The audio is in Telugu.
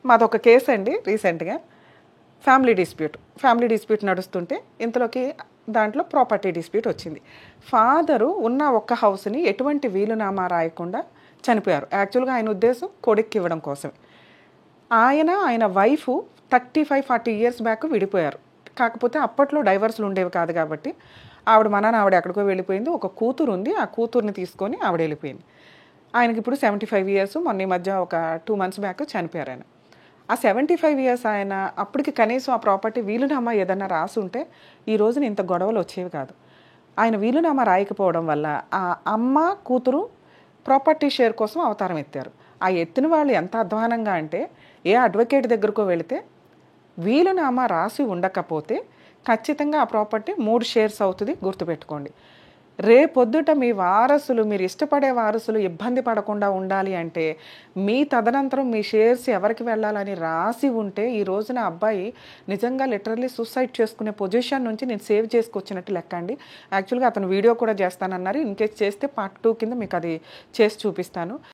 మాదొక కేసు అండి రీసెంట్గా. ఫ్యామిలీ డిస్ప్యూట్ నడుస్తుంటే ఇంతలోకి దాంట్లో ప్రాపర్టీ డిస్ప్యూట్ వచ్చింది. ఫాదరు ఉన్న ఒక్క హౌస్ని ఎటువంటి వీలునామా రాయకుండా చనిపోయారు. యాక్చువల్గా ఆయన ఉద్దేశం కొడుక్కి ఇవ్వడం కోసమే. ఆయన వైఫ్ 35-40 ఇయర్స్ బ్యాక్ విడిపోయారు. కాకపోతే అప్పట్లో డైవర్స్లు ఉండేవి కాదు కాబట్టి ఆవిడ ఎక్కడికో వెళ్ళిపోయింది. ఒక కూతురు ఉంది, ఆ కూతుర్ని తీసుకొని ఆవిడ వెళ్ళిపోయింది. ఆయనకి ఇప్పుడు 75 ఇయర్స్. మొన్న ఈ మధ్య ఒక 2 మంత్స్ బ్యాక్ చనిపోయారు ఆయన. ఆ 75 ఇయర్స్ ఆయన అప్పటికి కనీసం ఆ ప్రాపర్టీ వీలునామా ఏదన్నా రాసి ఉంటే ఈ రోజున ఇంత గొడవలు వచ్చేవి కాదు. ఆయన వీలునామా రాయకపోవడం వల్ల ఆ అమ్మ కూతురు ప్రాపర్టీ షేర్ కోసం అవతారం ఎత్తారు. ఆ ఎత్తిన వాళ్ళు ఎంత అధ్వానంగా అంటే ఏ అడ్వకేట్ దగ్గరకో వెళితే వీలునామా రాసి ఉండకపోతే ఖచ్చితంగా ఆ ప్రాపర్టీ 3 షేర్స్ అవుతుంది, గుర్తుపెట్టుకోండి. రేపొద్దుట మీ వారసులు, మీరు ఇష్టపడే వారసులు ఇబ్బంది పడకుండా ఉండాలి అంటే మీ తదనంతరం మీ షేర్స్ ఎవరికి వెళ్ళాలని రాసి ఉంటే ఈ రోజున అబ్బాయి నిజంగా లిటరల్లీ సూసైడ్ చేసుకునే పొజిషన్ నుంచి నేను సేవ్ చేసుకొచ్చినట్టు లెక్క అండి. యాక్చువల్గా అతను వీడియో కూడా చేస్తానన్నారు. ఇన్ కేస్ చేస్తే పార్ట్ 2 కింద మీకు అది చేసి చూపిస్తాను.